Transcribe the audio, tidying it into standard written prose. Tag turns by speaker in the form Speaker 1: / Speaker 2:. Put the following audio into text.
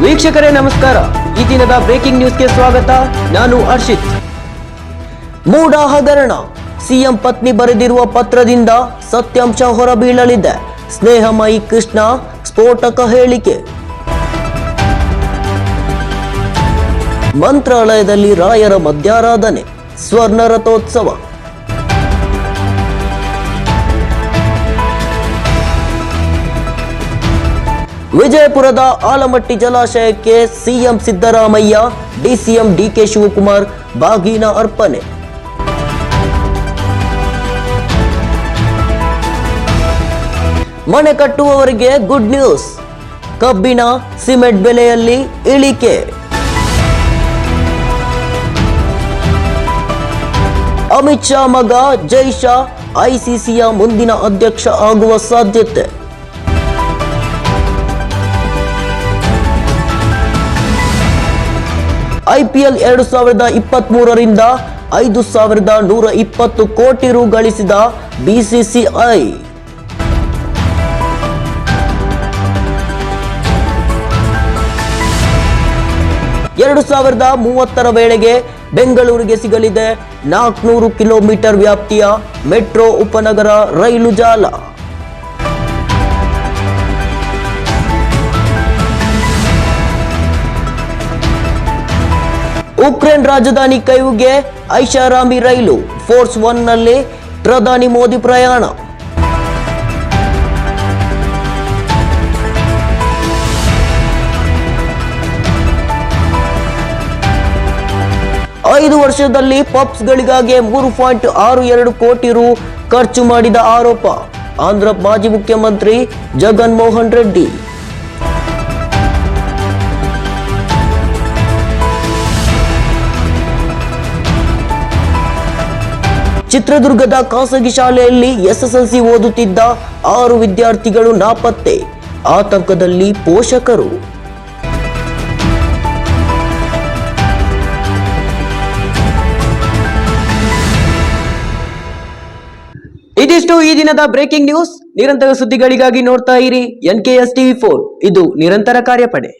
Speaker 1: ವೀಕ್ಷಕರೇ ನಮಸ್ಕಾರ. ಈ ದಿನದ ಬ್ರೇಕಿಂಗ್ ನ್ಯೂಸ್ಗೆ ಸ್ವಾಗತ. ನಾನು ಹರ್ಷಿತ್. ಮೂಡ ಹಗರಣ, ಸಿಎಂ ಪತ್ನಿ ಬರೆದಿರುವ ಪತ್ರದಿಂದ ಸತ್ಯಾಂಶ ಹೊರಬೀಳಲಿದೆ. ಸ್ನೇಹಮಯಿ ಕೃಷ್ಣ ಸ್ಫೋಟಕ ಹೇಳಿಕೆ. ಮಂತ್ರಾಲಯದಲ್ಲಿ ರಾಯರ ಮಧ್ಯಾರಾಧನೆ, ಸ್ವರ್ಣ ರಥೋತ್ಸವ. ವಿಜಯಪುರದ ಆಲಮಟ್ಟಿ ಜಲಾಶಯಕ್ಕೆ CM Siddaramaiah, DCM DK Shivakumar ಬಾಗಿನ ಅರ್ಪಣೆ. ಮನೆ ಕಟ್ಟುವವರಿಗೆ ಗುಡ್ ನ್ಯೂಸ್, ಕಬ್ಬಿಣ ಸಿಮೆಂಟ್ ಬೆಲೆಯಲ್ಲಿ ಇಳಿಕೆ. ಅಮಿತ್ ಶಾ ಮಗ ಜೈ ಶಾ ಐಸಿಸಿಯ ಮುಂದಿನ ಅಧ್ಯಕ್ಷ ಆಗುವ ಸಾಧ್ಯತೆ. ಐಪಿಎಲ್ 2023ರಿಂದ 5,120 ಕೋಟಿ ರು ಗಳಿಸಿದ ಬಿಸಿಸಿಐ. ಎರಡು 2030ರ ವೇಳೆಗೆ ಬೆಂಗಳೂರಿಗೆ ಸಿಗಲಿದೆ 400 ಕಿಲೋಮೀಟರ್ ವ್ಯಾಪ್ತಿಯ ಮೆಟ್ರೋ ಉಪನಗರ ರೈಲು ಜಾಲ. ಉಕ್ರೇನ್ ರಾಜಧಾನಿ ಕೈವ್ಗೆ ಐಷಾರಾಮಿ ರೈಲು, ಫೋರ್ಸ್ 1 ನಲ್ಲಿ ಪ್ರಧಾನಿ ಮೋದಿ ಪ್ರಯಾಣ. ಐದು ವರ್ಷದಲ್ಲಿ ಪಬ್ಸ್ಗಳಿಗಾಗಿ 3.62 ಕೋಟಿ ರು ಖರ್ಚು ಮಾಡಿದ ಆರೋಪ ಆಂಧ್ರ ಮಾಜಿ ಮುಖ್ಯಮಂತ್ರಿ ಜಗನ್ ಮೋಹನ್ ರೆಡ್ಡಿ. ಚಿತ್ರದುರ್ಗದ ಖಾಸಗಿ ಶಾಲೆಯಲ್ಲಿ ಎಸ್ಎಸ್ಎಲ್ಸಿ ಓದುತ್ತಿದ್ದ 6 ವಿದ್ಯಾರ್ಥಿಗಳು ನಾಪತ್ತೆ, ಆತಂಕದಲ್ಲಿ ಪೋಷಕರು. ಇದಿಷ್ಟು ಈ ದಿನದ ಬ್ರೇಕಿಂಗ್ ನ್ಯೂಸ್. ನಿರಂತರ ಸುದ್ದಿಗಳಿಗಾಗಿ ನೋಡ್ತಾ ಇರಿ NKS TV4. ಇದು ನಿರಂತರ ಕಾರ್ಯಪಡೆ.